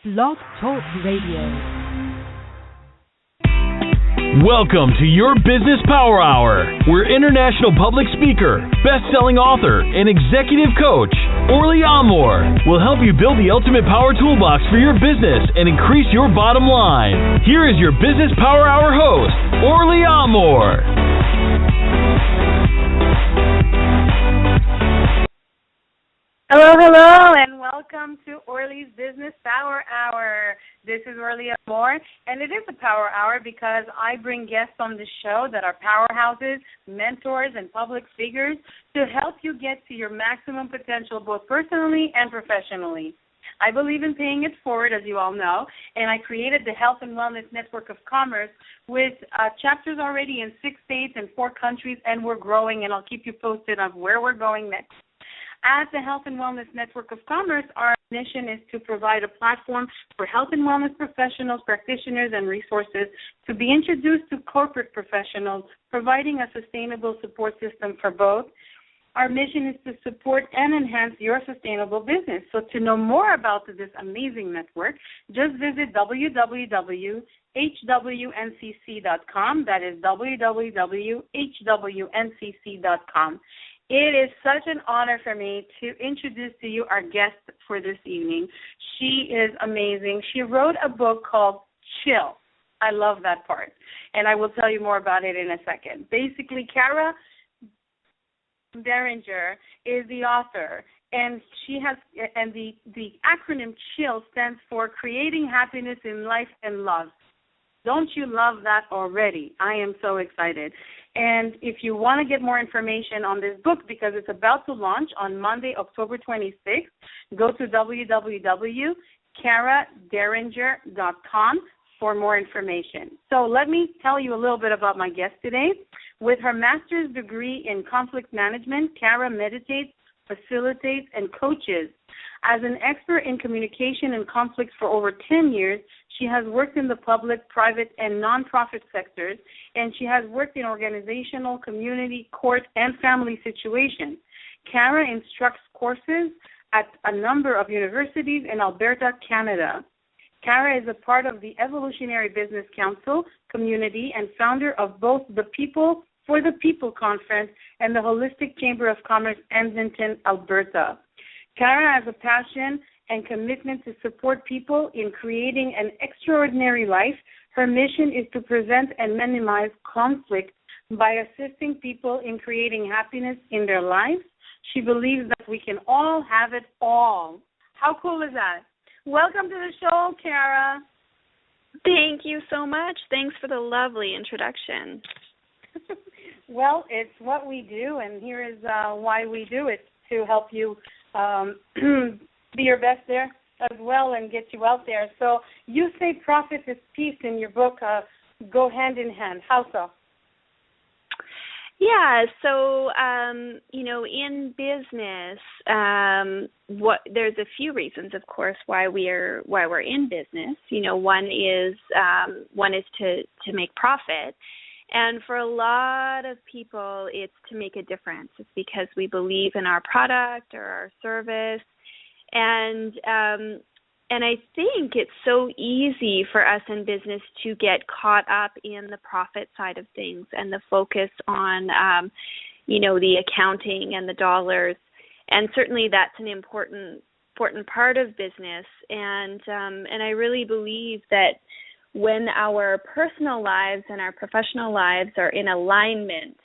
Blog Talk Radio. Welcome to your Business Power Hour, where international public speaker, best-selling author, and executive coach, Orly will help you build the ultimate power toolbox for your business and increase your bottom line. Here is your Business Power Hour host, Orly. Hello, and welcome to Orly's Business Power Hour. This is Orly Amor, and it is a power hour because I bring guests on the show that are powerhouses, mentors, and public figures to help you get to your maximum potential both personally and professionally. I believe in paying it forward, as you all know, and I created the Health and Wellness Network of Commerce with chapters already in 6 states and 4 countries, and we're growing, and I'll keep you posted on where we're going next. As the Health and Wellness Network of Commerce, our mission is to provide a platform for health and wellness professionals, practitioners, and resources to be introduced to corporate professionals, providing a sustainable support system for both. Our mission is to support and enhance your sustainable business. So to know more about this amazing network, just visit www.hwncc.com. That is www.hwncc.com. It is such an honor for me to introduce to you our guest for this evening. She is amazing. She wrote a book called Chill. I love that part, and I will tell you more about it in a second. Basically, Kara Deringer is the author, and the acronym CHILL stands for Creating Happiness in Life and Love. Don't you love that already? I am so excited. And if you want to get more information on this book, because it's about to launch on Monday, October 26th, go to www.karaderinger.com for more information. So let me tell you a little bit about my guest today. With her master's degree in conflict management, Kara meditates, facilitates, and coaches. As an expert in communication and conflicts for over 10 years, she has worked in the public, private, and nonprofit sectors, and she has worked in organizational, community, court, and family situations. Kara instructs courses at a number of universities in Alberta, Canada. Kara is a part of the Evolutionary Business Council community and founder of both the People for the People Conference and the Holistic Chamber of Commerce, Edmonton, Alberta. Kara has a passion and commitment to support people in creating an extraordinary life. Her mission is to prevent and minimize conflict by assisting people in creating happiness in their lives. She believes that we can all have it all. How cool is that? Welcome to the show, Kara. Thank you so much. Thanks for the lovely introduction. Well, it's what we do, and here is why we do it, to help you be your best there as well and get you out there. So you say profit is peace in your book, go hand in hand. How so? Yeah, so in business, there's a few reasons, of course, why we're in business. One is to make profit. And for a lot of people, it's to make a difference. It's because we believe in our product or our service. And I think it's so easy for us in business to get caught up in the profit side of things and the focus on, the accounting and the dollars. And certainly that's an important part of business. And I really believe that when our personal lives and our professional lives are in alignment,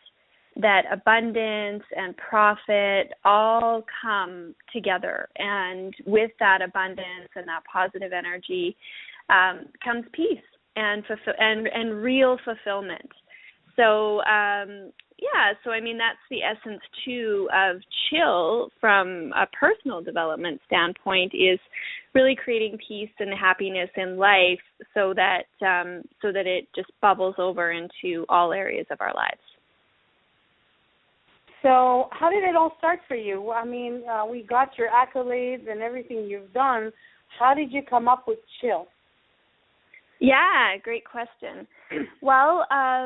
that abundance and profit all come together. And with that abundance and that positive energy comes peace and real fulfillment. So, that's the essence, too, of Chill from a personal development standpoint, is really creating peace and happiness in life so that it just bubbles over into all areas of our lives. So how did it all start for you? I mean, we got your accolades and everything you've done. How did you come up with Chill? Yeah, great question. Well, I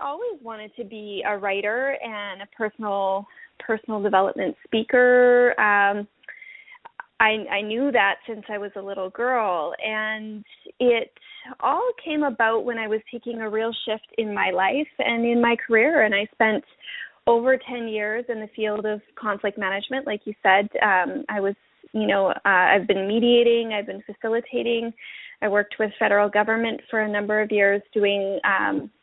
always wanted to be a writer and a personal development speaker. I knew that since I was a little girl, and it all came about when I was taking a real shift in my life and in my career, and I spent over 10 years in the field of conflict management. Like you said, I was, I've been mediating, I've been facilitating. I worked with federal government for a number of years doing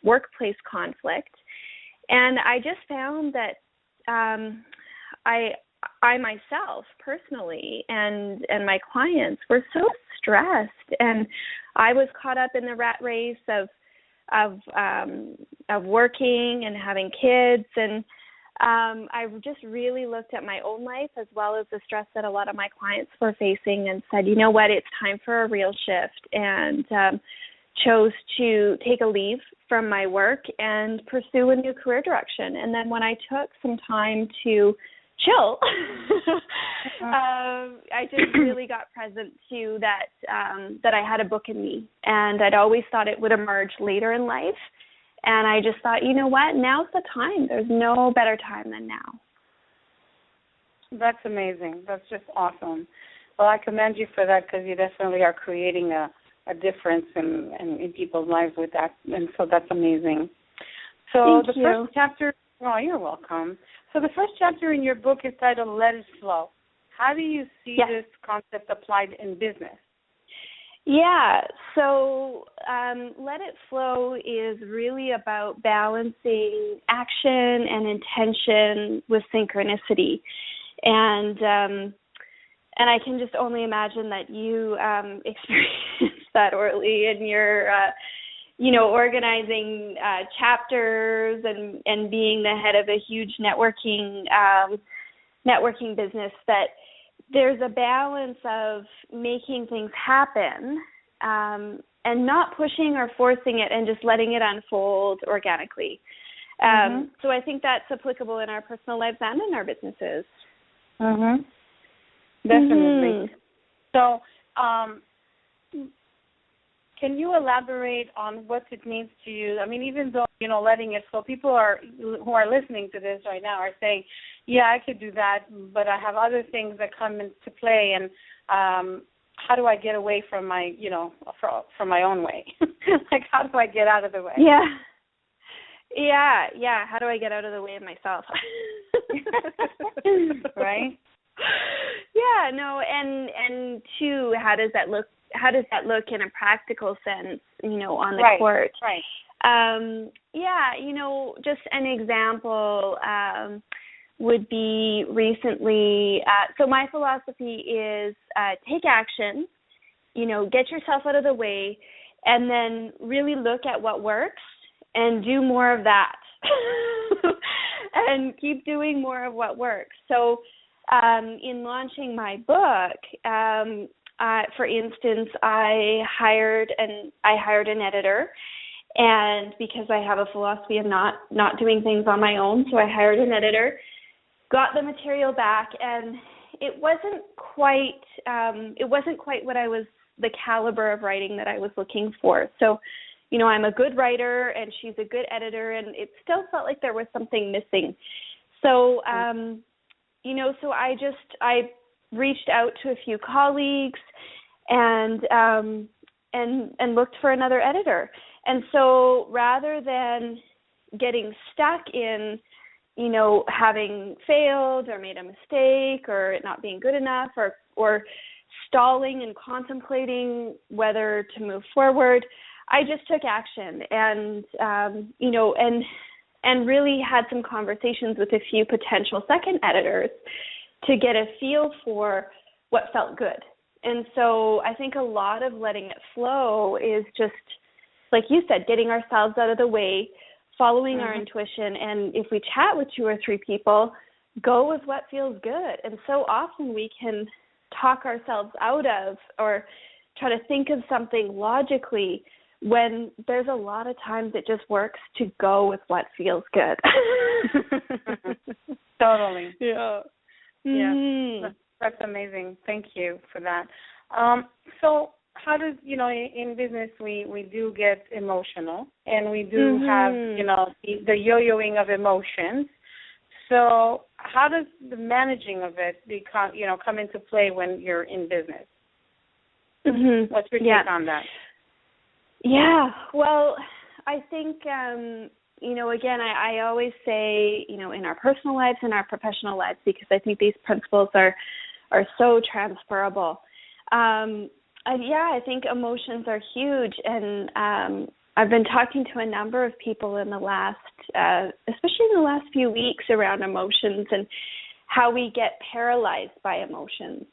workplace conflict. And I just found that I myself personally and my clients were so stressed, and I was caught up in the rat race of working and having kids, and I just really looked at my own life as well as the stress that a lot of my clients were facing, and said, you know what, it's time for a real shift, and chose to take a leave from my work and pursue a new career direction. And then when I took some time to chill, I just really got present to that I had a book in me, and I'd always thought it would emerge later in life. And I just thought, you know what, now's the time. There's no better time than now. That's amazing. That's just awesome. Well, I commend you for that, because you definitely are creating a difference in people's lives with that, and so that's amazing. So Thank you. First chapter, oh, you're welcome. So the first chapter in your book is titled Let It Flow. How do you see this concept applied in business? Yeah, so Let It Flow is really about balancing action and intention with synchronicity. And I can just only imagine that you experienced that, Orly, in your, organizing chapters and being the head of a huge networking business, that there's a balance of making things happen and not pushing or forcing it and just letting it unfold organically. So I think that's applicable in our personal lives and in our businesses. Definitely. So can you elaborate on what it means to you? I mean, even though, letting it flow, people who are listening to this right now are saying, yeah, I could do that, but I have other things that come into play, and how do I get away from my, from my own way? Like, how do I get out of the way? Yeah. How do I get out of the way of myself? Right? Yeah, no, and two, how does that look in a practical sense, on the court? Right. Just an example would be recently, so my philosophy is take action, get yourself out of the way, and then really look at what works and do more of that. And keep doing more of what works. So in launching my book, for instance, I hired an editor, and because I have a philosophy of not doing things on my own, so I hired an editor, got the material back, and it wasn't quite what I was, the caliber of writing that I was looking for. So, I'm a good writer and she's a good editor, and it still felt like there was something missing. So, so I reached out to a few colleagues and looked for another editor. And so rather than getting stuck in, having failed or made a mistake or it not being good enough or stalling and contemplating whether to move forward, I just took action and really had some conversations with a few potential second editors to get a feel for what felt good. And so I think a lot of letting it flow is just, like you said, getting ourselves out of the way, following our intuition, and if we chat with 2 or 3 people, go with what feels good. And so often we can talk ourselves out of or try to think of something logically when there's a lot of times it just works to go with what feels good. Totally. Yeah. Yeah. That's amazing. Thank you for that. So how does, in business we do get emotional, and we do have, the yo-yoing of emotions. So how does the managing of it come into play when you're in business? Mm-hmm. What's your take on that? Yeah, well, I think, again, I always say, in our personal lives and our professional lives, because I think these principles are so transferable. I think emotions are huge, and I've been talking to a number of people in the last, especially in the last few weeks, around emotions and how we get paralyzed by emotions.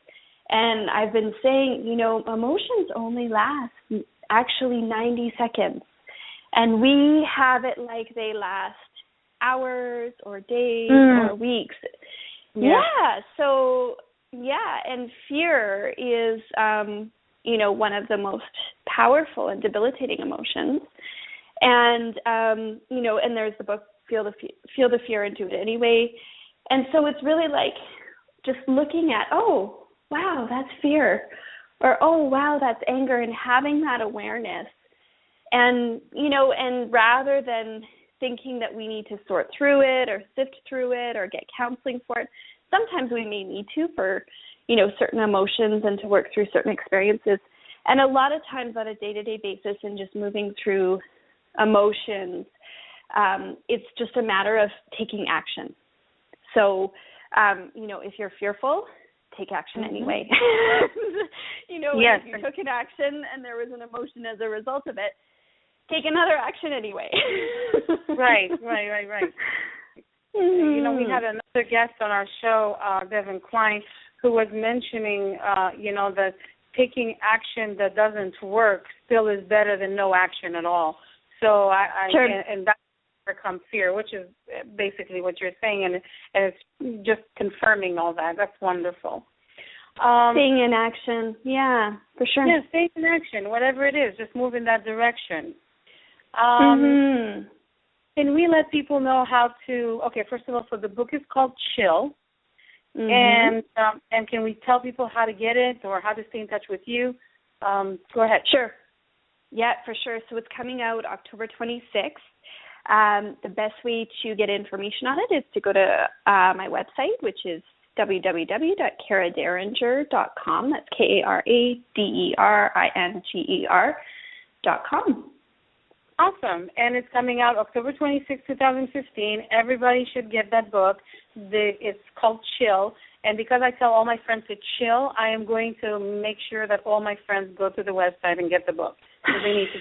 And I've been saying, emotions only last actually 90 seconds. And we have it like they last hours or days or weeks. And fear is, one of the most powerful and debilitating emotions. And, and there's the book, Feel the Fear and Do It Anyway. And so it's really like just looking at, oh, wow, that's fear. Or, oh, wow, that's anger, and having that awareness. And, and rather than thinking that we need to sort through it or sift through it or get counseling for it, sometimes we may need to for, certain emotions and to work through certain experiences. And a lot of times on a day-to-day basis and just moving through emotions, it's just a matter of taking action. So, if you're fearful, take action anyway. Yes. If you took an action and there was an emotion as a result of it, take another action anyway. Right. We had another guest on our show, Devin Klein, who was mentioning, that taking action that doesn't work still is better than no action at all. So Sure. and that overcomes fear, which is basically what you're saying, and it's just confirming all that. That's wonderful. Staying in action, yeah, for sure. Yeah, staying in action, whatever it is, just move in that direction. Can we let people know how to? Okay, first of all, so the book is called Chill, and can we tell people how to get it or how to stay in touch with you? Go ahead. Sure. Yeah, for sure. So it's coming out October 26th. The best way to get information on it is to go to my website, which is www.karaderinger.com. That's KARADERINGER.com. Awesome. And it's coming out October 26, 2015. Everybody should get that book. It's called Chill. And because I tell all my friends to chill, I am going to make sure that all my friends go to the website and get the book. So they need to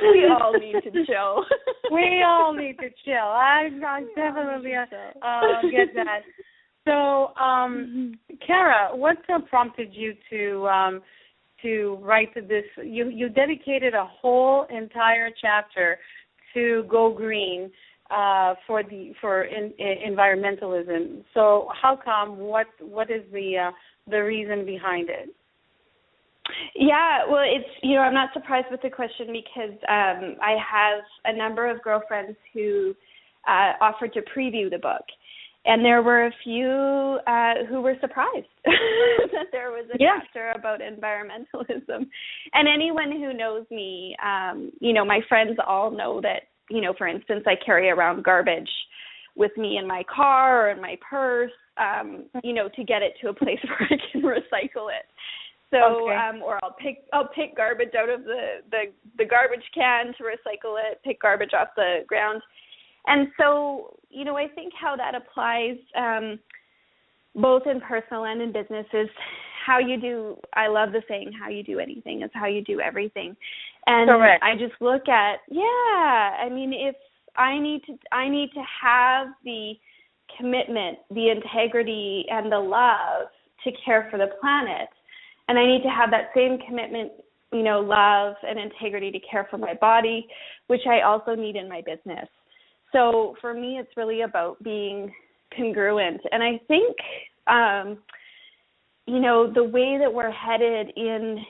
We all need to chill. We all need to chill. I definitely get that. So, Kara, what prompted you to write this? You dedicated a whole entire chapter to go green for environmentalism. So how come? What is the reason behind it? Yeah, well, it's I'm not surprised with the question because I have a number of girlfriends who offered to preview the book. And there were a few who were surprised that there was a chapter about environmentalism. And anyone who knows me, my friends all know that, for instance, I carry around garbage with me in my car or in my purse, to get it to a place where I can recycle it. So, or I'll pick garbage out of the garbage can to recycle it, pick garbage off the ground. And so, I think how that applies both in personal and in business is how you do, I love the saying, how you do anything is how you do everything. And correct. I just look at, if I need to have the commitment, the integrity, and the love to care for the planet, and I need to have that same commitment, love and integrity to care for my body, which I also need in my business. So for me, it's really about being congruent. And I think, the way that we're headed in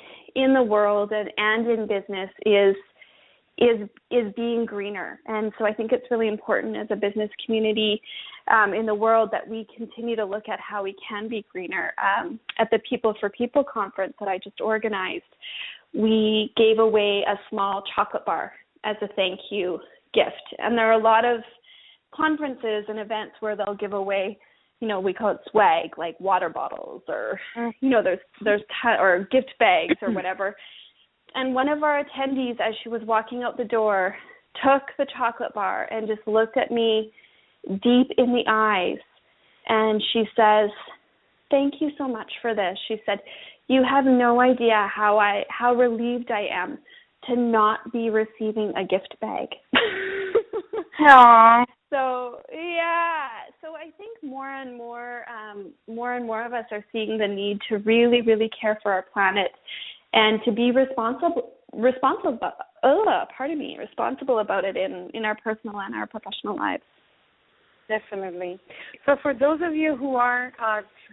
the world and in business is being greener. And so I think it's really important as a business community in the world that we continue to look at how we can be greener. At the People for People conference that I just organized, we gave away a small chocolate bar as a thank you gift. And there are a lot of conferences and events where they'll give away, we call it swag, like water bottles or, there's or gift bags or whatever. And one of our attendees, as she was walking out the door, took the chocolate bar and just looked at me deep in the eyes. And she says, "Thank you so much for this." She said, "You have no idea how relieved I am to not be receiving a gift bag." Aww. So I think more and more of us are seeing the need to really, really care for our planet and to be responsible about it in our personal and our professional lives. Definitely. So for those of you who are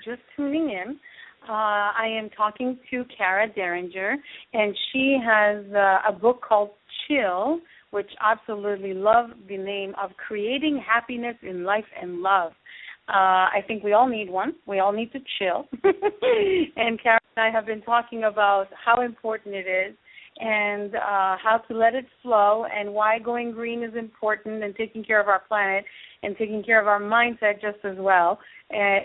just tuning in, I am talking to Kara Deringer, and she has a book called Chill, which I absolutely love the name of Creating Happiness in Life and Love. I think we all need one. We all need to chill. And Kara and I have been talking about how important it is and how to let it flow and why going green is important and taking care of our planet and taking care of our mindset just as well.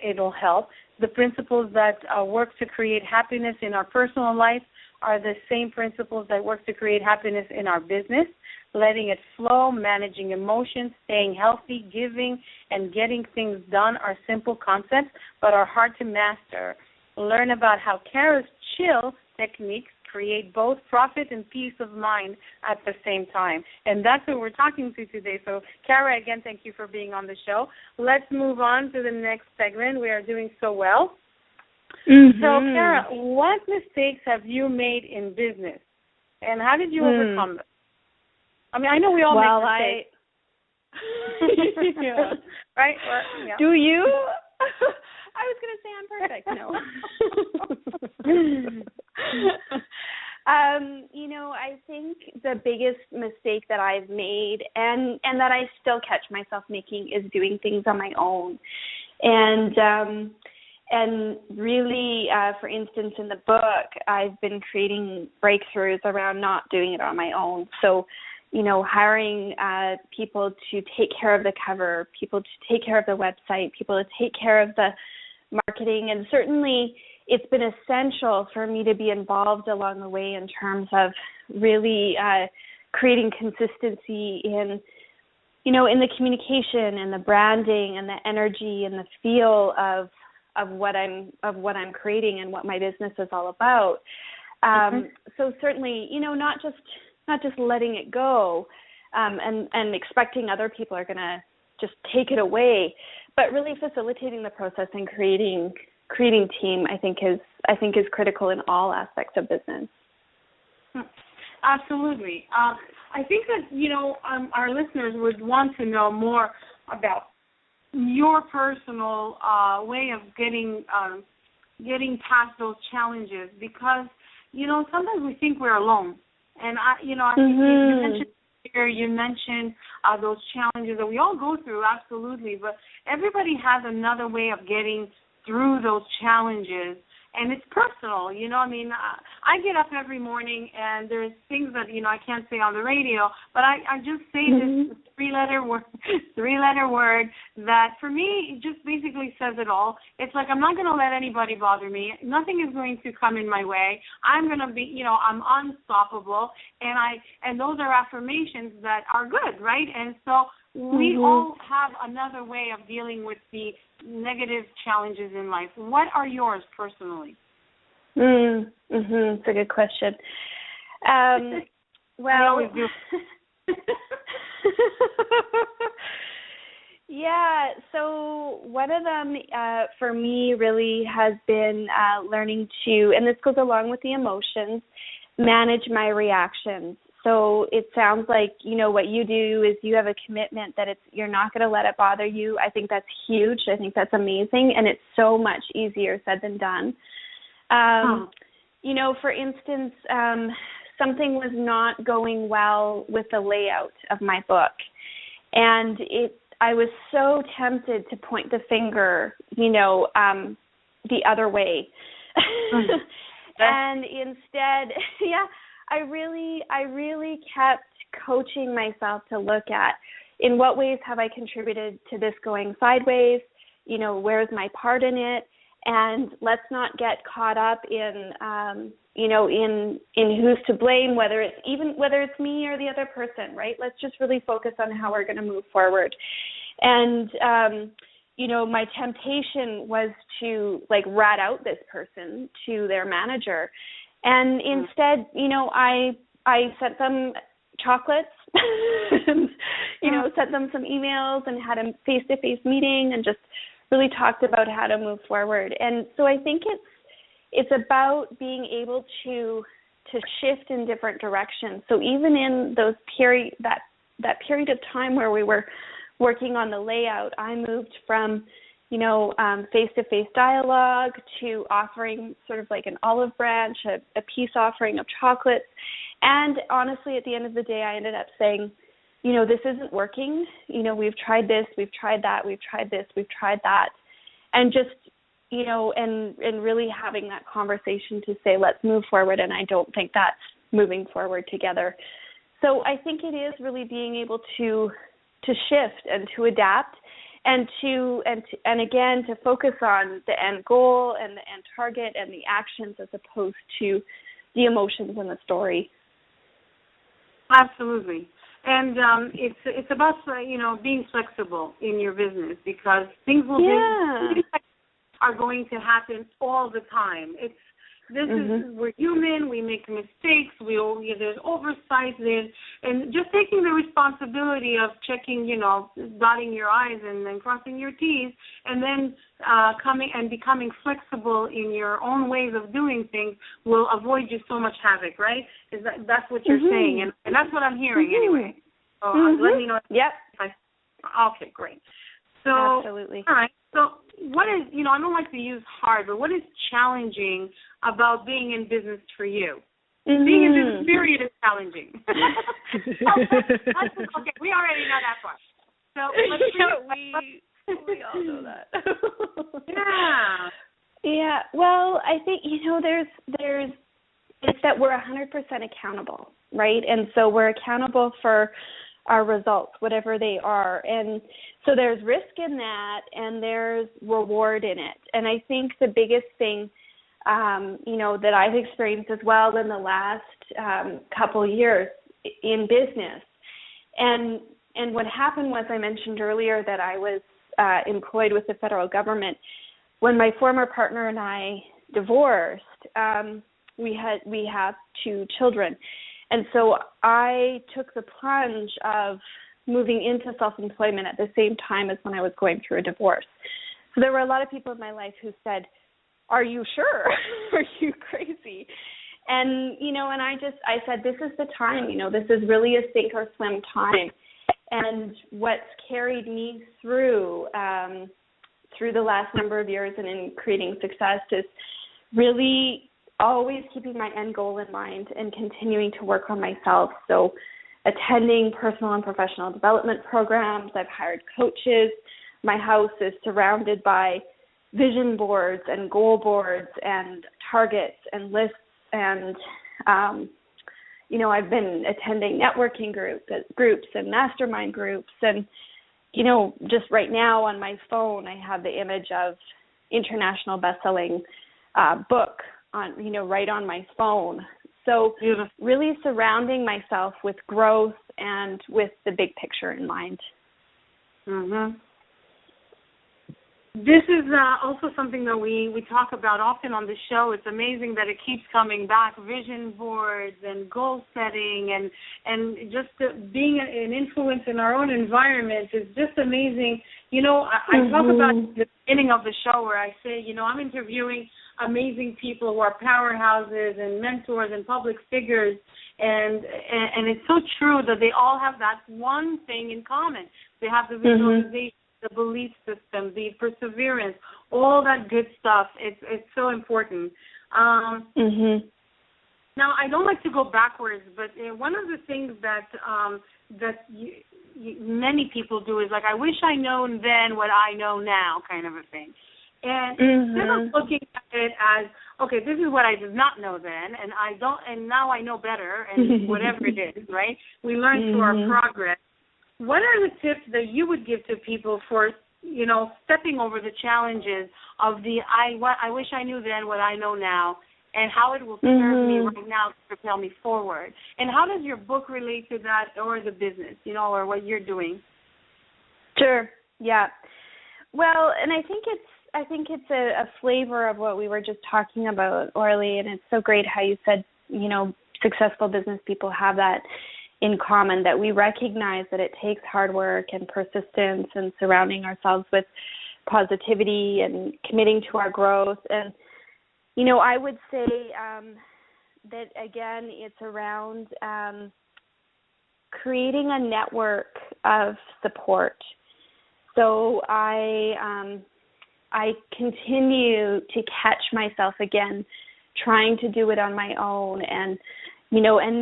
It'll help. The principles that work to create happiness in our personal life are the same principles that work to create happiness in our business. Letting it flow, managing emotions, staying healthy, giving, and getting things done are simple concepts but are hard to master. Learn about how Kara's chill techniques create both profit and peace of mind at the same time. And that's what we're talking to today. So, Kara, again, thank you for being on the show. Let's move on to the next segment. We are doing so well. Mm-hmm. So, Kara, what mistakes have you made in business, and how did you overcome them? I mean, I know we all make mistakes. Yeah. Right? Or, yeah. Do you? I was going to say I'm perfect. No. I think the biggest mistake that I've made and that I still catch myself making is doing things on my own. And really, for instance, in the book, I've been creating breakthroughs around not doing it on my own. So, hiring people to take care of the cover, people to take care of the website, people to take care of the marketing. And certainly it's been essential for me to be involved along the way in terms of really creating consistency in the communication and the branding and the energy and the feel of what I'm creating and what my business is all about. So certainly, not just letting it go and expecting other people are going to just take it away, but really facilitating the process and creating team, I think is critical in all aspects of business. Absolutely. I think that, our listeners would want to know more about your personal way of getting past those challenges, because, sometimes we think we're alone. And, I think you mentioned those challenges that we all go through, absolutely, but everybody has another way of getting through those challenges, and it's personal, I get up every morning and there's things that, I can't say on the radio, but I just say this three-letter word that for me, it just basically says it all. It's like, I'm not going to let anybody bother me. Nothing is going to come in my way. I'm going to be, I'm unstoppable, and those are affirmations that are good, right? And so we all have another way of dealing with the negative challenges in life. What are yours personally? It's a good question. Well, I always do. Yeah, so one of them for me really has been learning to, and this goes along with the emotions, manage my reactions. So it sounds like, what you do is you have a commitment that you're not going to let it bother you. I think that's huge. I think that's amazing. And it's so much easier said than done. For instance, something was not going well with the layout of my book. And I was so tempted to point the finger, the other way. And instead, I really kept coaching myself to look at, in what ways have I contributed to this going sideways? Where's my part in it? And let's not get caught up in who's to blame, whether it's me or the other person, right? Let's just really focus on how we're going to move forward. And my temptation was to rat out this person to their manager, and instead, I sent them chocolates, and, sent them some emails and had a face-to-face meeting and just really talked about how to move forward. And so I think it's about being able to shift in different directions. So even in those that period of time where we were working on the layout, I moved from face-to-face dialogue to offering sort of like an olive branch, a peace offering of chocolates. And honestly, at the end of the day, I ended up saying, this isn't working. We've tried this, we've tried that, we've tried this, we've tried that. And just, and really having that conversation to say, let's move forward. And I don't think that's moving forward together. So I think it is really being able to shift and to adapt and again to focus on the end goal and the end target and the actions as opposed to the emotions and the story. Absolutely. And it's about being flexible in your business, because things are going to happen all the time. We're human. We make mistakes. There's oversight. And just taking the responsibility of checking, dotting your I's and then crossing your T's, and then becoming flexible in your own ways of doing things will avoid you so much havoc, right? That's what you're saying, and that's what I'm hearing anyway. So let me know. Yep. Okay, great. So absolutely. All right. So what is, I don't like to use hard, but what is challenging about being in business for you? Being in business, period, is challenging. Okay, we already know that part. So we all know that. Yeah. Well, I think there's it's that we're 100% accountable, right? And so we're accountable for our results, whatever they are. And so there's risk in that, and there's reward in it. And I think the biggest thing, that I've experienced as well in the last couple years in business. And what happened was, I mentioned earlier that I was employed with the federal government. When my former partner and I divorced, we have 2 children. And so I took the plunge of moving into self-employment at the same time as when I was going through a divorce. So there were a lot of people in my life who said, "Are you sure? Are you crazy?" And, and I said, this is the time, this is really a sink or swim time. And what's carried me through the last number of years and in creating success is really always keeping my end goal in mind and continuing to work on myself. So attending personal and professional development programs. I've hired coaches. My house is surrounded by vision boards and goal boards and targets and lists. And, I've been attending networking groups and mastermind groups. And, just right now on my phone, I have the image of international best-selling book on, right on my phone. So really surrounding myself with growth and with the big picture in mind. Mm-hmm. This is also something that we talk about often on the show. It's amazing that it keeps coming back, vision boards and goal setting and just being an influence in our own environment is just amazing. I talk about the beginning of the show where I say, I'm interviewing amazing people who are powerhouses and mentors and public figures, and it's so true that they all have that one thing in common. They have the visualization, the belief system, the perseverance, all that good stuff. It's so important. Now, I don't like to go backwards, but one of the things that many people do is like, I wish I known then what I know now, kind of a thing. And instead of looking at it as, okay, this is what I did not know then, and now I know better, and whatever it is, right? We learn through our progress. what are the tips that you would give to people for, stepping over the challenges of I wish I knew then what I know now, and how it will serve me right now to propel me forward? And how does your book relate to that, or the business, or what you're doing? Sure. Yeah. Well, and I think it's a flavor of what we were just talking about, Orly, and it's so great how you said, successful business people have that in common, that we recognize that it takes hard work and persistence and surrounding ourselves with positivity and committing to our growth. And, I would say that, again, it's around creating a network of support. So I continue to catch myself again trying to do it on my own, and and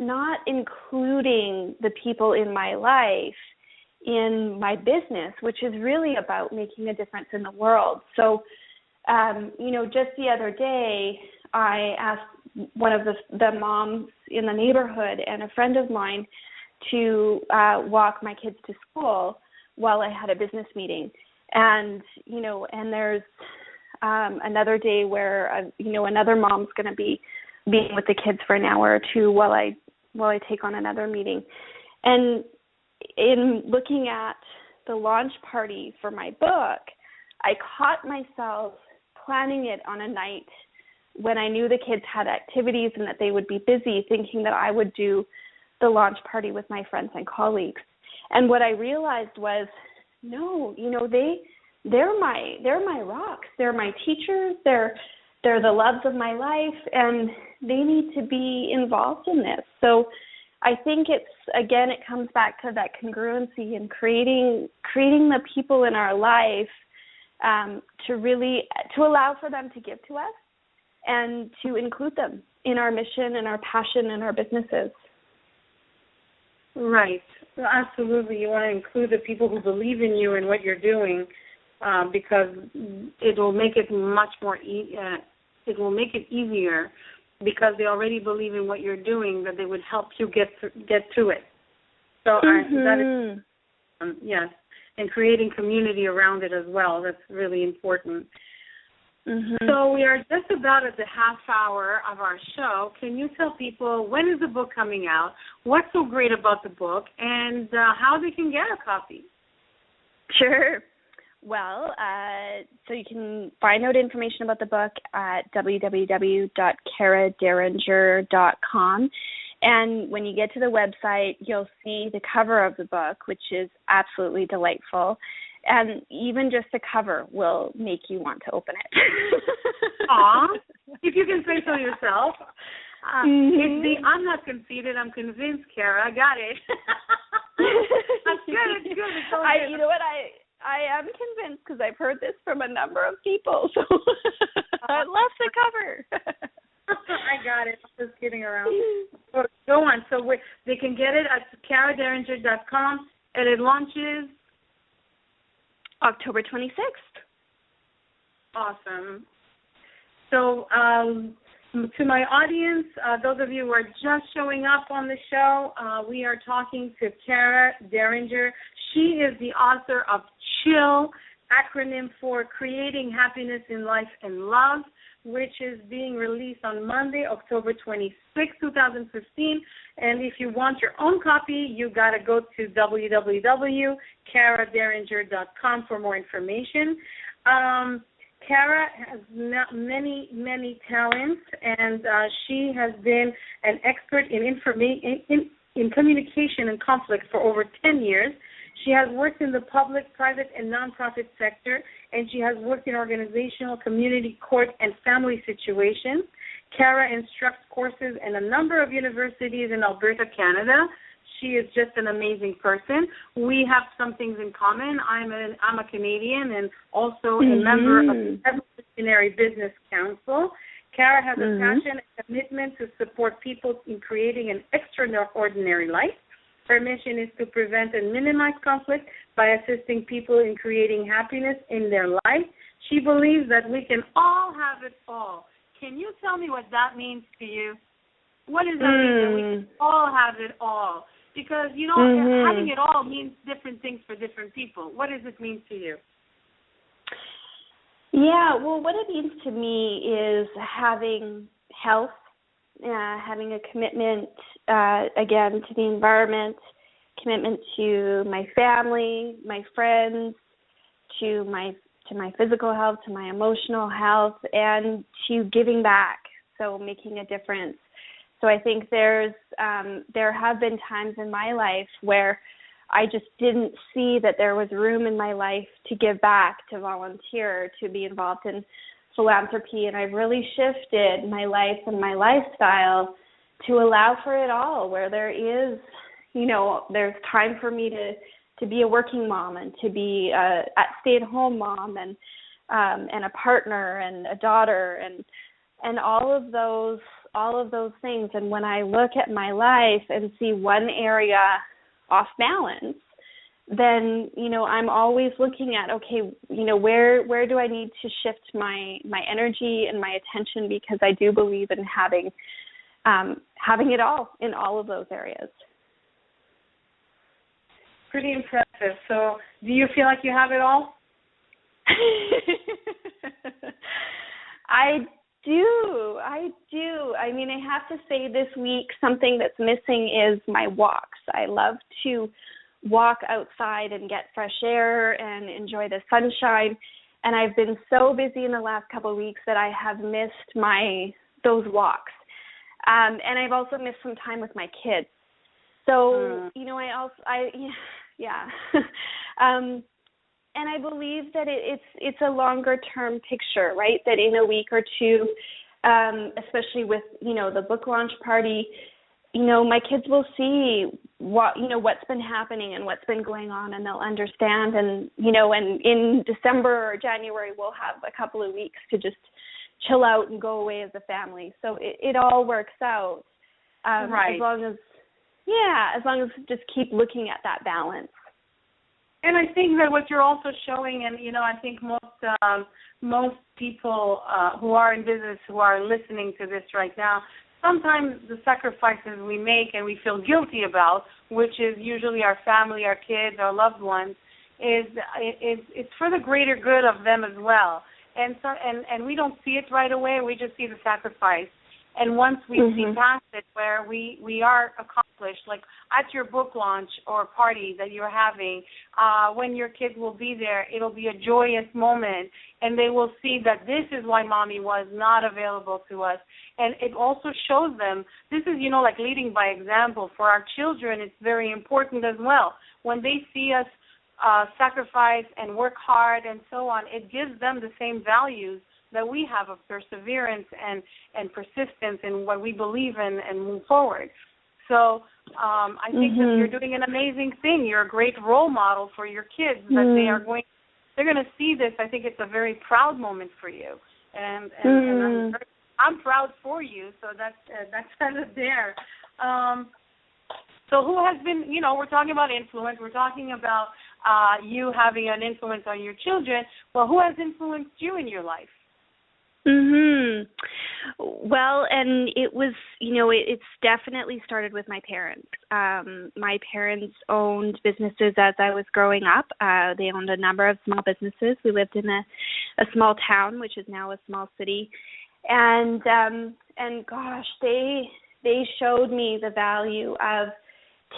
not including the people in my life in my business, which is really about making a difference in the world. So just the other day I asked one of the moms in the neighborhood and a friend of mine to walk my kids to school while I had a business meeting. And, and there's another day where, another mom's going to be being with the kids for an hour or two while I take on another meeting. And in looking at the launch party for my book, I caught myself planning it on a night when I knew the kids had activities and that they would be busy, thinking that I would do the launch party with my friends and colleagues. And what I realized was, no, they're my rocks. They're my teachers. They're the loves of my life, and they need to be involved in this. So I think it comes back to that congruency and creating the people in our life to allow for them to give to us and to include them in our mission and our passion and our businesses. Right. Well, absolutely. You want to include the people who believe in you and what you're doing, because it will make it much more it will make it easier, because they already believe in what you're doing, that they would help you get through it. So that is, yes, and creating community around it as well. That's really important. So we are just about at the half hour of our show. Can you tell people, when is the book coming out, what's so great about the book, and how they can get a copy? Sure. Well, so you can find out information about the book at www.caraderinger.com. And when you get to the website, you'll see the cover of the book, which is absolutely delightful. And even just the cover will make you want to open it. Aw, if you can say so yourself. I'm not conceited, I'm convinced, Cara. I got it. That's good, it's good. It's so good. You know what, I am convinced because I've heard this from a number of people. So I love the cover. I got it. I'm just kidding around. Go on. So they can get it at caraderinger.com, and it launches October 26th. Awesome. So to my audience, those of you who are just showing up on the show, we are talking to Cara Deringer. She is the author of CHILL, acronym for Creating Happiness in Life and Love, which is being released on Monday, October 26, 2015. And if you want your own copy, you got to go to www.caraderinger.com for more information. Cara has many, many talents, and she has been an expert in communication and conflict for over 10 years. She has worked in the public, private, and nonprofit sector, and she has worked in organizational, community, court, and family situations. Cara instructs courses in a number of universities in Alberta, Canada. She is just an amazing person. We have some things in common. I'm a Canadian and also a member of the Revolutionary Business Council. Cara has a passion and commitment to support people in creating an extraordinary life. Her mission is to prevent and minimize conflict by assisting people in creating happiness in their life. She believes that we can all have it all. Can you tell me what that means to you? What does that mean, that we can all have it all? Because, having it all means different things for different people. What does it mean to you? Yeah, well, what it means to me is having health, having a commitment, again, to the environment, commitment to my family, my friends, to my physical health, to my emotional health, and to giving back, so making a difference. So I think there have been times in my life where I just didn't see that there was room in my life to give back, to volunteer, to be involved in philanthropy, and I've really shifted my life and my lifestyle to allow for it all, where there is, there's time for me to be a working mom and to be a stay-at-home mom and a partner and a daughter and all of those things. And when I look at my life and see one area off balance, then I'm always looking at, okay, where do I need to shift my energy and my attention, because I do believe in having it all in all of those areas. Pretty impressive. So do you feel like you have it all? I do. I mean, I have to say this week something that's missing is my walks. I love to walk outside and get fresh air and enjoy the sunshine. And I've been so busy in the last couple of weeks that I have missed those walks. And I've also missed some time with my kids. So, and I believe that it's a longer term picture, right? That in a week or two, especially with, the book launch party, my kids will see what's been happening and what's been going on, and they'll understand. And, and in December or January, we'll have a couple of weeks to just chill out and go away as a family. So it all works out. Right. As long as just keep looking at that balance. And I think that what you're also showing, and I think most people who are in business, who are listening to this right now, sometimes the sacrifices we make and we feel guilty about, which is usually our family, our kids, our loved ones, it's for the greater good of them as well. And so and we don't see it right away. We just see the sacrifice. And once we see past it, where we are accomplished, like at your book launch or party that you're having, when your kids will be there, it'll be a joyous moment, and they will see that this is why mommy was not available to us. And it also shows them, this is, like leading by example. For our children, it's very important as well. When they see us sacrifice and work hard and so on, it gives them the same values that we have of perseverance and persistence in what we believe in and move forward. So I think that you're doing an amazing thing. You're a great role model for your kids, that they're going to see this. I think it's a very proud moment for you, and I'm proud for you. So that's kind of there. So who has been, we're talking about influence. We're talking about you having an influence on your children. Well, who has influenced you in your life? Well, and it was, it's definitely started with my parents. My parents owned businesses as I was growing up. They owned a number of small businesses. We lived in a small town, which is now a small city. And gosh, they showed me the value of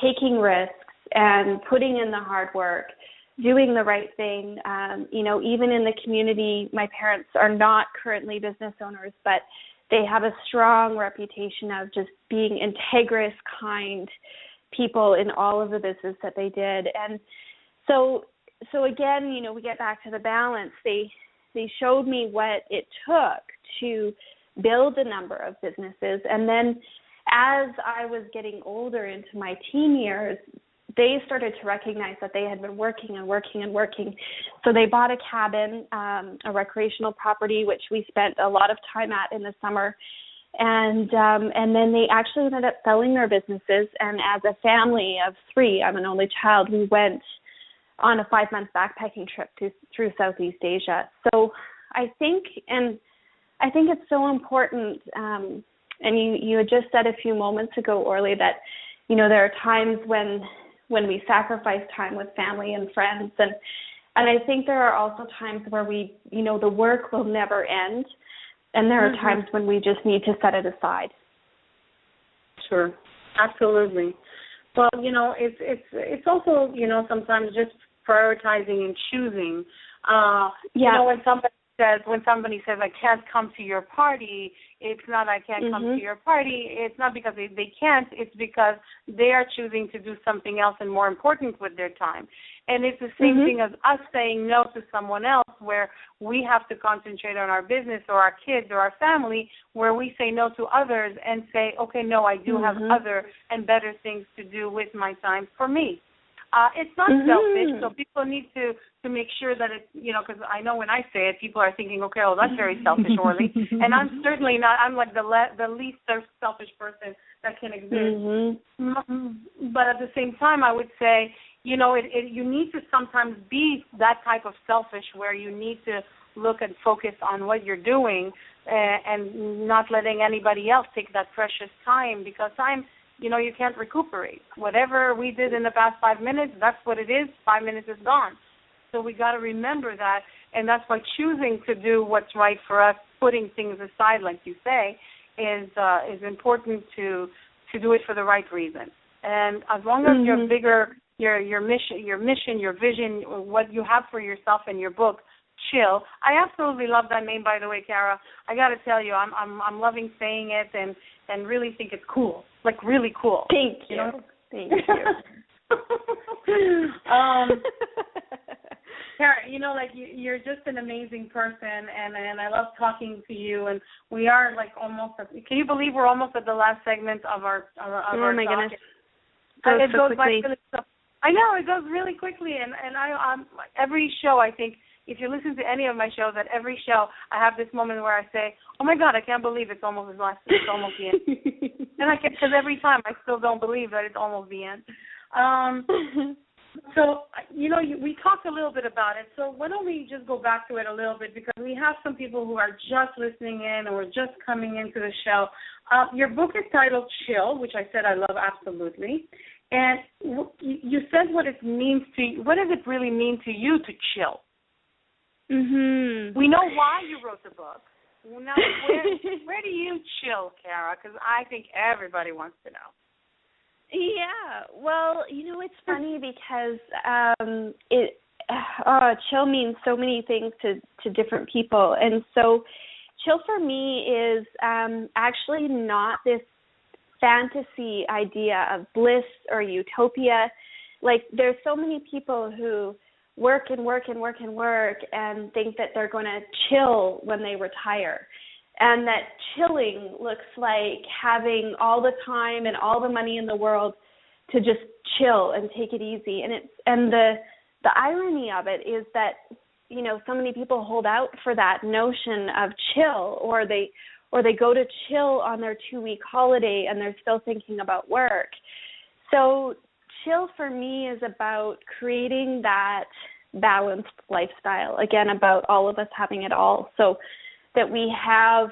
taking risks and putting in the hard work, doing the right thing. Even in the community, my parents are not currently business owners, but they have a strong reputation of just being integrous, kind people in all of the business that they did. And so again, we get back to the balance. They showed me what it took to build a number of businesses. And then as I was getting older into my teen years, they started to recognize that they had been working and working and working. So they bought a cabin, a recreational property, which we spent a lot of time at in the summer. And then they actually ended up selling their businesses. And as a family of 3, I'm an only child, we went on a 5-month backpacking trip through Southeast Asia. So I think it's so important, and you had just said a few moments ago, Orly, that there are times when we sacrifice time with family and friends, and I think there are also times where we, the work will never end, and there are times when we just need to set it aside. Sure, absolutely. Well, it's also, sometimes just prioritizing and choosing. When somebody says I can't come to your party, it's not I can't come to your party. It's not because they can't. It's because they are choosing to do something else and more important with their time. And it's the same thing as us saying no to someone else, where we have to concentrate on our business or our kids or our family, where we say no to others and say, okay, no, I do have other and better things to do with my time for me. It's not selfish, so people need to make sure that it's, because I know when I say it, people are thinking, okay, well, that's very selfish, Orly. And I'm certainly not. I'm like the least selfish person that can exist. But at the same time, I would say, you need to sometimes be that type of selfish where you need to look and focus on what you're doing and not letting anybody else take that precious time, because time, you can't recuperate. Whatever we did in the past 5 minutes, that's what it is. 5 minutes is gone. So we got to remember that, and that's why choosing to do what's right for us, putting things aside, like you say, is important to do it for the right reason. And as long as you're bigger, your mission, your vision, what you have for yourself in your book, Chill. I absolutely love that name, by the way, Cara. I got to tell you, I'm loving saying it and really think it's cool, like really cool. Thank you. Thank you. Cara, like you're just an amazing person, and I love talking to you. And we are like almost. Can you believe we're almost at the last segment of our oh my talk? Goodness! It goes quickly. by really. I know, it goes really quickly, and I'm every show, I think, if you listen to any of my shows, at every show, I have this moment where I say, oh my God, I can't believe it's almost the end. And I can, because every time I still don't believe that it's almost the end. So, we talked a little bit about it, so why don't we just go back to it a little bit, because we have some people who are just listening in or just coming into the show. Your book is titled Chill, which I said I love absolutely. And you said what it means to you. What does it really mean to you to chill? We know why you wrote the book. Now, where do you chill, Cara? Because I think everybody wants to know. Yeah, well, it's funny because chill means so many things to different people. And so chill for me is actually not this fantasy idea of bliss or utopia. Like, there's so many people who work and work and work and work and think that they're going to chill when they retire, and that chilling looks like having all the time and all the money in the world to just chill and take it easy. And the irony of it is that so many people hold out for that notion of chill, or they go to chill on their 2-week holiday and they're still thinking about work. So chill for me is about creating that balanced lifestyle, again, about all of us having it all, so that we have,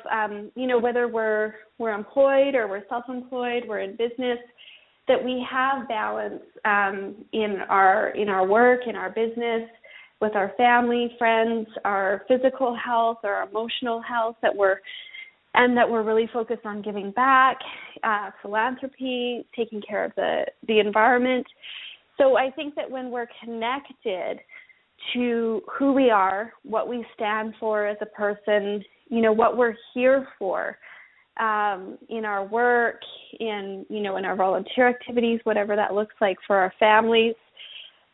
whether we're employed or we're self-employed, we're in business, that we have balance in our work, in our business, with our family, friends, our physical health, our emotional health, that we're really focused on giving back, philanthropy, taking care of the environment. So I think that when we're connected to who we are, what we stand for as a person, what we're here for, in our work, in our volunteer activities, whatever that looks like for our families,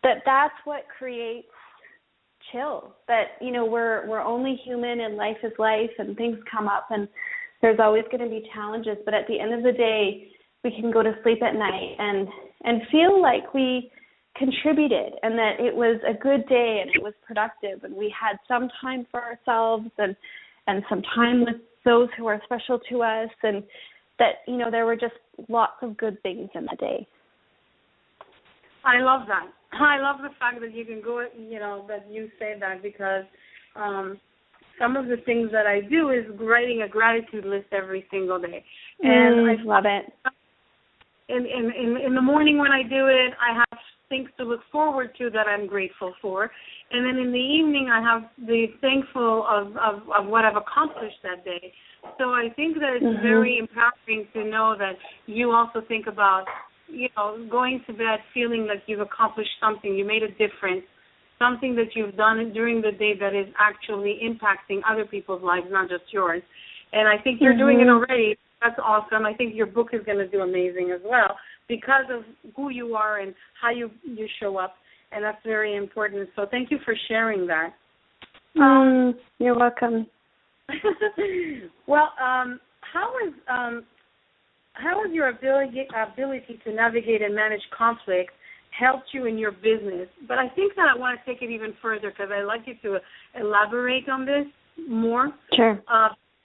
that's what creates chill. That, we're only human, and life is life, and things come up, and there's always going to be challenges. But at the end of the day, we can go to sleep at night and feel like we contributed, and that it was a good day and it was productive, and we had some time for ourselves and some time with those who are special to us, and that, there were just lots of good things in the day. I love that. I love the fact that you can go, that you say that, because some of the things that I do is writing a gratitude list every single day. And I love it. in the morning when I do it, I have things to look forward to that I'm grateful for. And then in the evening, I have the thankful of what I've accomplished that day. So I think that it's very empowering to know that you also think about, going to bed feeling like you've accomplished something, you made a difference, something that you've done during the day that is actually impacting other people's lives, not just yours. And I think you're doing it already. That's awesome. I think your book is going to do amazing as well because of who you are and how you show up, and that's very important. So thank you for sharing that. You're welcome. Well, how has your ability to navigate and manage conflict helped you in your business? But I think that I want to take it even further because I'd like you to elaborate on this more. Sure.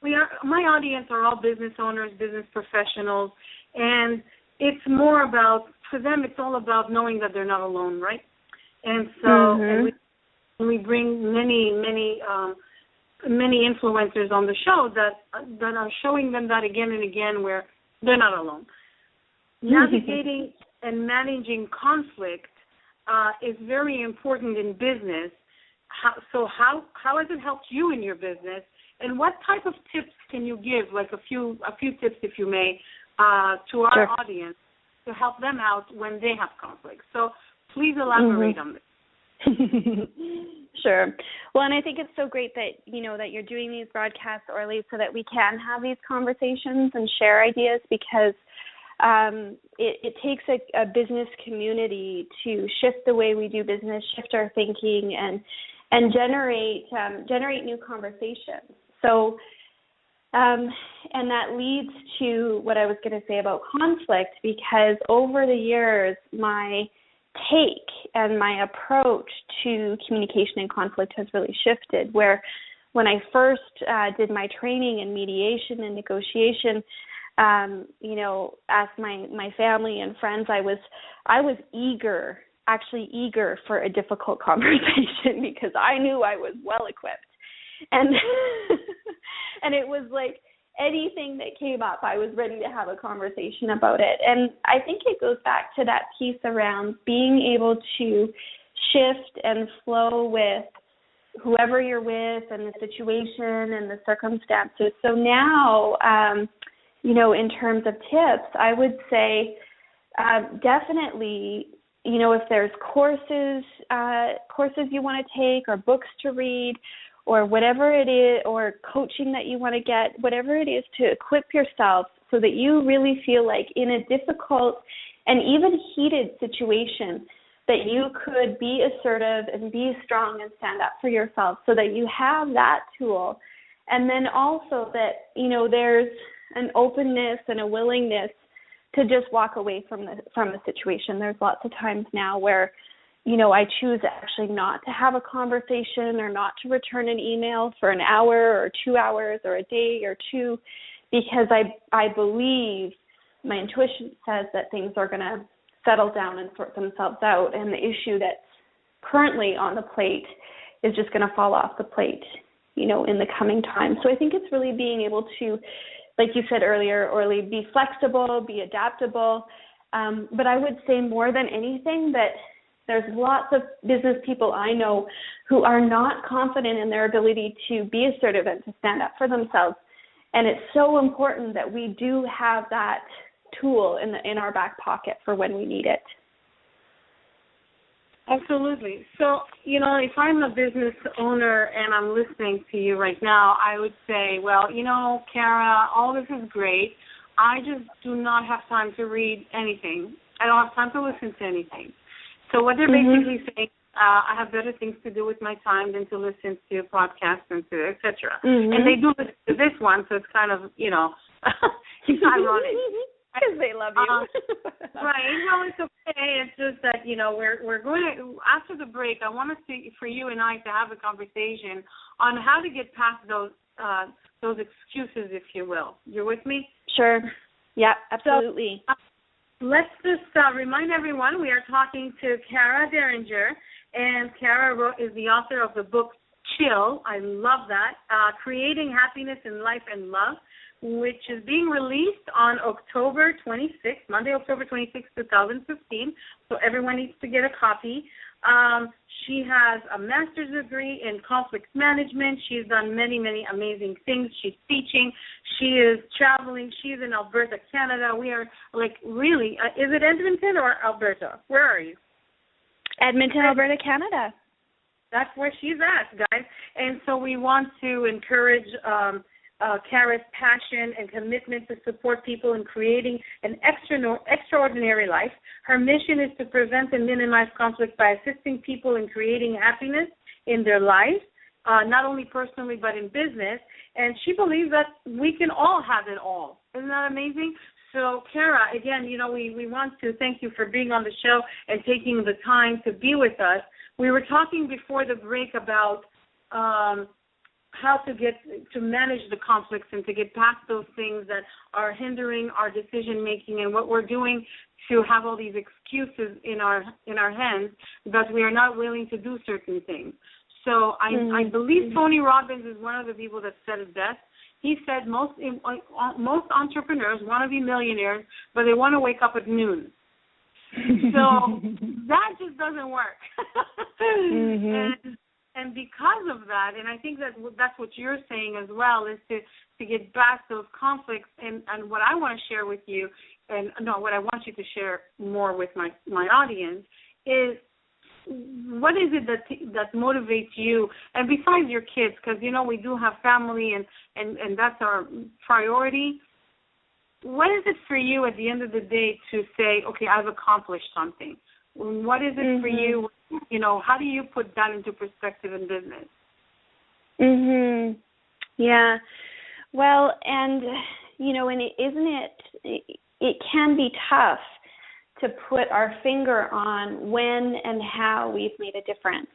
My audience are all business owners, business professionals, and it's more about, for them, it's all about knowing that they're not alone, right? And so and we bring many influencers on the show that are showing them that again and again where they're not alone. Navigating and managing conflict is very important in business. So how has it helped you in your business? And what type of tips can you give, like a few tips, if you may, to our audience to help them out when they have conflict? So please elaborate on this. Sure. Well, and I think it's so great that, that you're doing these broadcasts, Orly, so that we can have these conversations and share ideas because it takes a business community to shift the way we do business, shift our thinking, and generate new conversations. So, and that leads to what I was going to say about conflict, because over the years, my take and my approach to communication and conflict has really shifted, where when I first did my training in mediation and negotiation, as my family and friends, I was eager for a difficult conversation because I knew I was well equipped. And and it was like anything that came up, I was ready to have a conversation about it. And I think it goes back to that piece around being able to shift and flow with whoever you're with and the situation and the circumstances. So now, in terms of tips, I would say definitely, if there's courses you want to take or books to read or whatever it is, or coaching that you want to get, whatever it is, to equip yourself so that you really feel like in a difficult and even heated situation that you could be assertive and be strong and stand up for yourself, so that you have that tool. And then also that, there's an openness and a willingness to just walk away from the situation. There's lots of times now where, I choose actually not to have a conversation or not to return an email for an hour or 2 hours or a day or two, because I believe my intuition says that things are going to settle down and sort themselves out, and the issue that's currently on the plate is just going to fall off the plate, in the coming time. So I think it's really being able to, like you said earlier, Orly, be flexible, be adaptable. But I would say more than anything that there's lots of business people I know who are not confident in their ability to be assertive and to stand up for themselves. And it's so important that we do have that tool in our back pocket for when we need it. Absolutely. So, if I'm a business owner and I'm listening to you right now, I would say, well, Kara, all this is great. I just do not have time to read anything. I don't have time to listen to anything. So what they're basically saying, I have better things to do with my time than to listen to podcasts and to et cetera. And they do listen to this one, so it's kind of, it's ironic. Because they love you. Right. Well, it's okay. It's just that, we're going to, after the break, I want to see for you and I to have a conversation on how to get past those excuses, if you will. You're with me? Sure. Yeah, absolutely. So, let's just remind everyone we are talking to Kara Deringer, and Kara is the author of the book Chill. I love that. Creating Happiness in Life and Love which is being released on October 26th, Monday, October 26th, 2015. So everyone needs to get a copy. She has a master's degree in conflict management. She's done many, many amazing things. She's teaching. She is traveling. She's in Alberta, Canada. We are really, is it Edmonton or Alberta? Where are you? Edmonton, Alberta, Canada. That's where she's at, guys. And so we want to encourage Kara's passion and commitment to support people in creating an extraordinary life. Her mission is to prevent and minimize conflict by assisting people in creating happiness in their lives, not only personally but in business. And she believes that we can all have it all. Isn't that amazing? So, Kara, again, we want to thank you for being on the show and taking the time to be with us. We were talking before the break about how to manage the conflicts and to get past those things that are hindering our decision making, and what we're doing to have all these excuses in our hands because we are not willing to do certain things. So I believe Tony Robbins is one of the people that said it best. He said most entrepreneurs want to be millionaires, but they want to wake up at noon. So that just doesn't work. And because of that, and I think that's what you're saying as well, is to get past those conflicts. And what I want to share with you, what I want you to share more with my audience is, what is it that motivates you? And besides your kids, because, we do have family and that's our priority. What is it for you at the end of the day to say, okay, I've accomplished something? What is it for you? How do you put that into perspective in business? Yeah. Well, and, it can be tough to put our finger on when and how we've made a difference.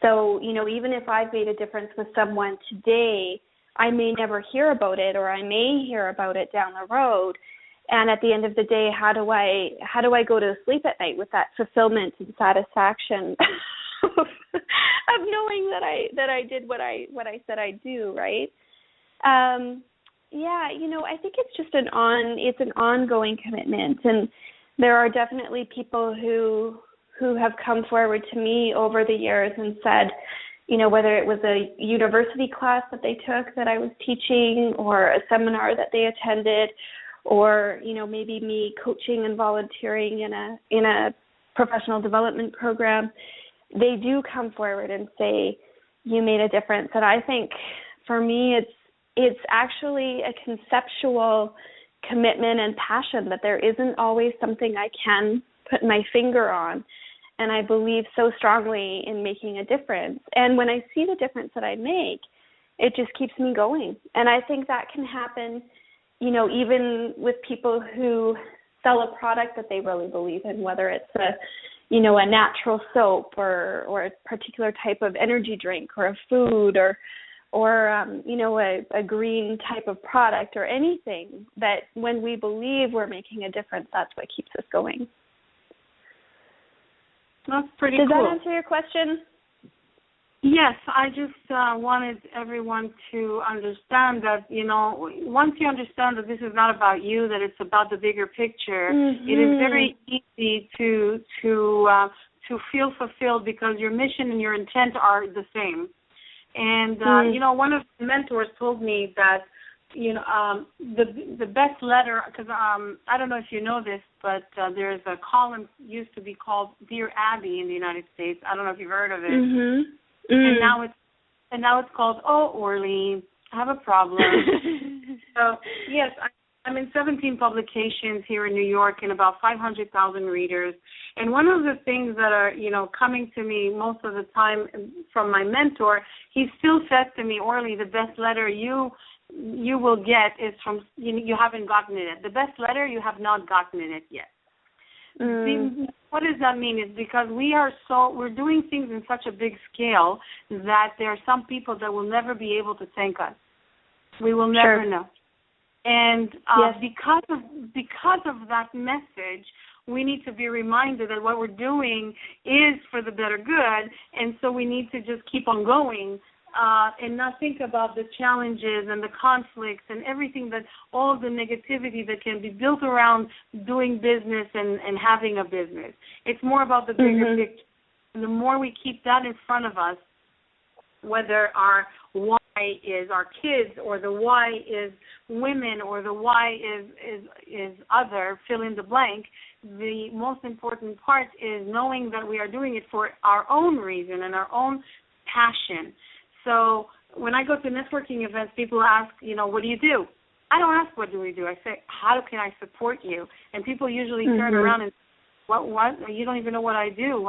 So, even if I've made a difference with someone today, I may never hear about it, or I may hear about it down the road. And at the end of the day, how do I go to sleep at night with that fulfillment and satisfaction of knowing that I did what I said I'd do, right? I think it's just an ongoing commitment, and there are definitely people who have come forward to me over the years and said, whether it was a university class that they took that I was teaching, or a seminar that they attended, or maybe me coaching and volunteering in a professional development program, they do come forward and say, you made a difference. And I think for me it's actually a conceptual commitment and passion that there isn't always something I can put my finger on. And I believe so strongly in making a difference. And when I see the difference that I make, it just keeps me going. And I think that can happen, even with people who sell a product that they really believe in, whether it's a natural soap or a particular type of energy drink or a food or a green type of product or anything, that when we believe we're making a difference, that's what keeps us going. That's pretty cool. Does that answer your question? Yes, I just wanted everyone to understand that, once you understand that this is not about you, that it's about the bigger picture, it is very easy to feel fulfilled because your mission and your intent are the same. And, one of the mentors told me that, the best letter, because I don't know if you know this, but there's a column used to be called Dear Abby in the United States. I don't know if you've heard of it. And now it's called Oh Orly, I have a problem. So yes, I'm in 17 publications here in New York and about 500,000 readers. And one of the things that are coming to me most of the time from my mentor, he still says to me, Orly, the best letter you will get is from you haven't gotten it yet. The best letter, you have not gotten it yet. What does that mean? Is because we're doing things in such a big scale that there are some people that will never be able to thank us. We will never know. And because of that message, we need to be reminded that what we're doing is for the better good, and so we need to just keep on going and not think about the challenges and the conflicts and everything that, all of the negativity that can be built around doing business and having a business. It's more about the bigger picture. And the more we keep that in front of us, whether our why is our kids, or the why is women, or the why is other, fill in the blank, the most important part is knowing that we are doing it for our own reason and our own passion. So when I go to networking events, people ask, what do you do? I don't ask what do we do. I say, how can I support you? And people usually turn around and, what? You don't even know what I do.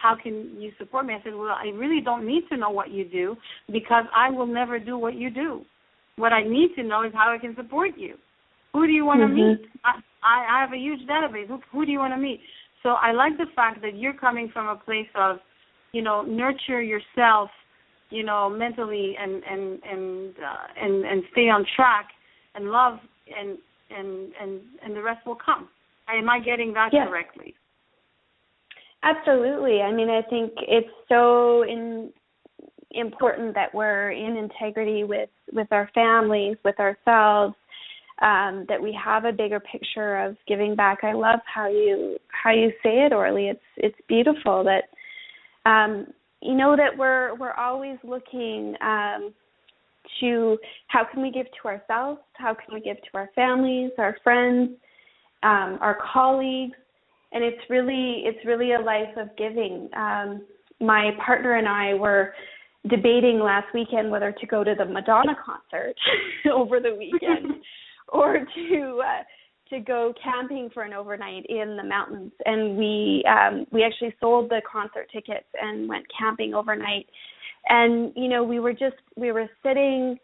How can you support me? I said, well, I really don't need to know what you do, because I will never do what you do. What I need to know is how I can support you. Who do you want to meet? I have a huge database. Who do you want to meet? So I like the fact that you're coming from a place of, nurture yourself, mentally and stay on track and love, and the rest will come. Am I getting that correctly? Absolutely. I mean, I think it's so important that we're in integrity with our families, with ourselves, that we have a bigger picture of giving back. I love how you say it, Orly. It's beautiful that that we're always looking to how can we give to ourselves, how can we give to our families, our friends, our colleagues, and it's really a life of giving. My partner and I were debating last weekend whether to go to the Madonna concert over the weekend or to go camping for an overnight in the mountains, and we actually sold the concert tickets and went camping overnight. And we were sitting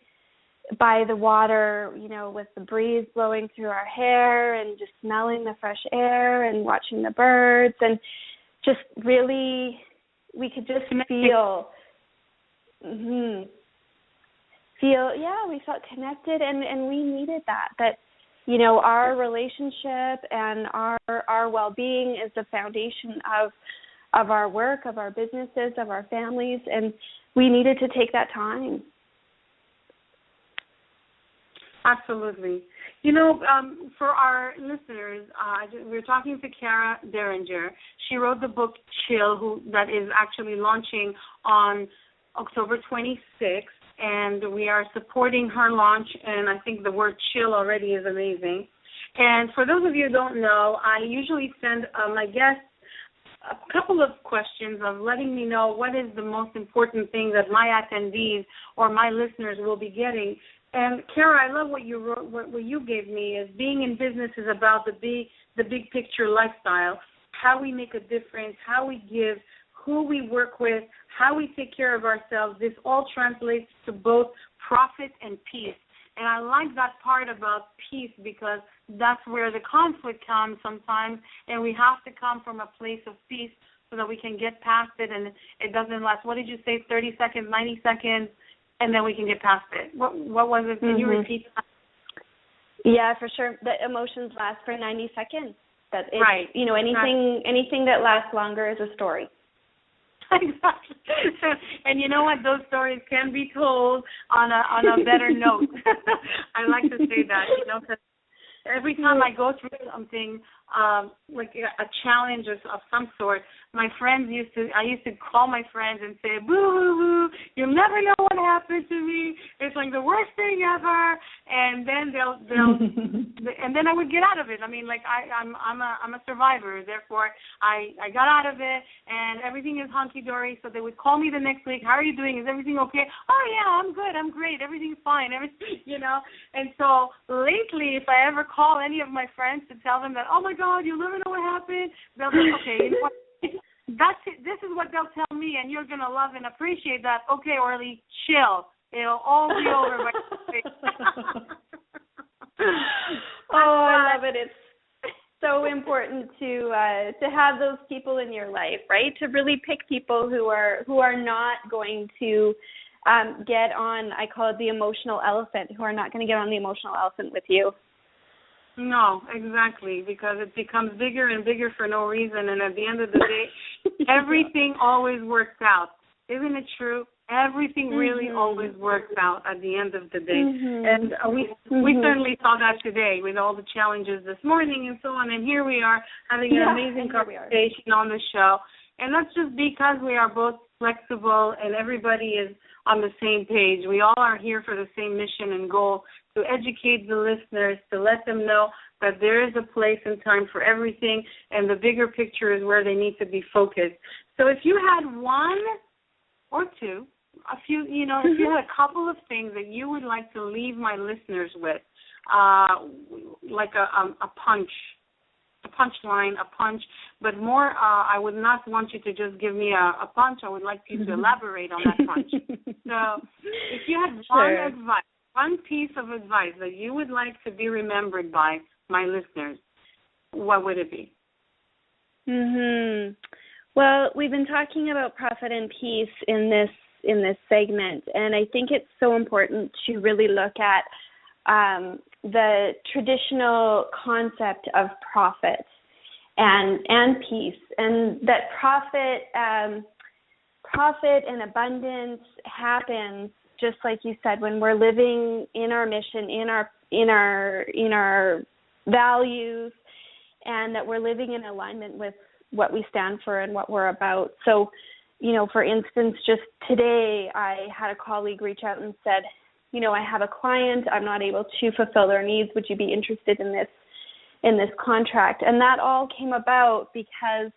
by the water, with the breeze blowing through our hair and just smelling the fresh air and watching the birds, and just really we could just feel we felt connected, and we needed that our relationship and our well-being is the foundation of our work, of our businesses, of our families, and we needed to take that time. Absolutely. For our listeners, we're talking to Kara Deringer. She wrote the book Chill, that is actually launching on October 26th, and we are supporting her launch, and I think the word chill already is amazing. And for those of you who don't know, I usually send my guests a couple of questions of letting me know what is the most important thing that my attendees or my listeners will be getting. And Kara, I love what you wrote. What you gave me is being in business is about the big picture lifestyle, how we make a difference, how we give, who we work with, how we take care of ourselves. This all translates to both profit and peace. And I like that part about peace, because that's where the conflict comes sometimes, and we have to come from a place of peace so that we can get past it, and it doesn't last. What did you say, 30 seconds, 90 seconds, and then we can get past it? What was it? Can you repeat that? Yeah, for sure. The emotions last for 90 seconds. That is, right. Anything that lasts longer is a story. Exactly. And you know what? Those stories can be told on a better note. I like to say that, because every time I go through something, like a challenge of some sort, I used to call my friends and say, boo, boo, boo, you'll never know what happened to me. It's like the worst thing ever. And then and then I would get out of it. I mean, like I'm a survivor. Therefore, I got out of it, and everything is hunky-dory. So they would call me the next week. How are you doing? Is everything okay? Oh, yeah, I'm good. I'm great. Everything's fine. And so lately, if I ever call any of my friends to tell them that, oh, my God, you'll never know what happened, they'll be, okay, you know what? That's it. This is what they'll tell me, and you're going to love and appreciate that. Okay, Orly, chill. It'll all be over. I love it. It's so important to have those people in your life, right? To really pick people who are not going to get on, I call it the emotional elephant, who are not going to get on the emotional elephant with you. No, exactly, because it becomes bigger and bigger for no reason, and at the end of the day, everything always works out. Isn't it true? Everything really always works out at the end of the day. And we certainly saw that today with all the challenges this morning and so on. And here we are having an amazing conversation on the show. And that's just because we are both flexible and everybody is on the same page. We all are here for the same mission and goal, to educate the listeners, to let them know that there is a place and time for everything, and the bigger picture is where they need to be focused. So if you had one or two, if you had a couple of things that you would like to leave my listeners with, like a punchline, but more, I would not want you to just give me a punch. I would like you to elaborate on that punch. So if you had one piece of advice that you would like to be remembered by my listeners, what would it be? Well, we've been talking about profit and peace in this segment, and I think it's so important to really look at the traditional concept of profit and peace, and that profit and abundance happens, just like you said, when we're living in our mission, in our values, and that we're living in alignment with what we stand for and what we're about. So, for instance, just today I had a colleague reach out and said, I have a client, I'm not able to fulfill their needs. Would you be interested in this contract? And that all came about because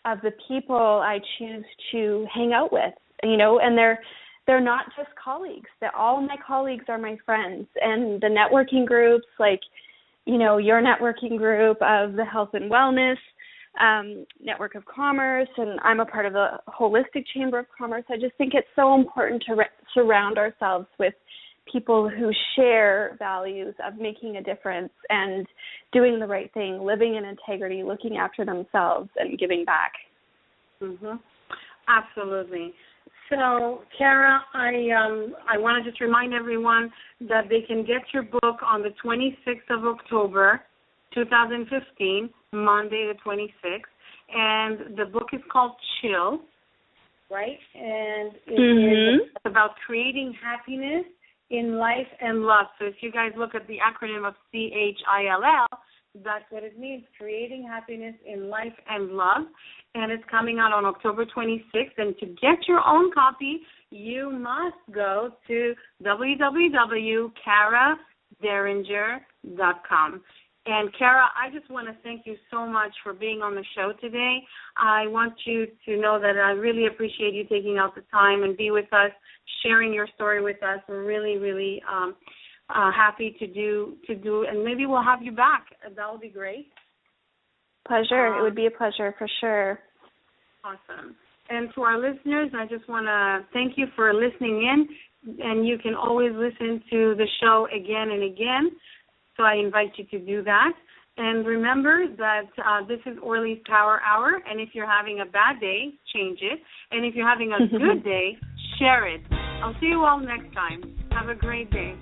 of the people I choose to hang out with, and they're not just colleagues. All of my colleagues are my friends, and the networking groups, like, your networking group of the Health and Wellness Network of Commerce, and I'm a part of the Holistic Chamber of Commerce. I just think it's so important to surround ourselves with people who share values of making a difference and doing the right thing, living in integrity, looking after themselves, and giving back. Absolutely. So, Kara, I want to just remind everyone that they can get your book on the 26th of October, 2015, Monday the 26th, and the book is called Chill, right? And it's about creating happiness in life and love. So if you guys look at the acronym of CHILL, that's what it means, creating happiness in life and love. And it's coming out on October 26th. And to get your own copy, you must go to www.karaderinger.com. And Kara, I just want to thank you so much for being on the show today. I want you to know that I really appreciate you taking out the time and be with us, sharing your story with us. We're really, really happy to do, and maybe we'll have you back. That would be great. Pleasure. It would be a pleasure for sure. Awesome. And to our listeners, I just want to thank you for listening in, and you can always listen to the show again and again. So I invite you to do that. And remember that this is Orly's Power Hour, and if you're having a bad day, change it. And if you're having a good day, share it. I'll see you all next time. Have a great day.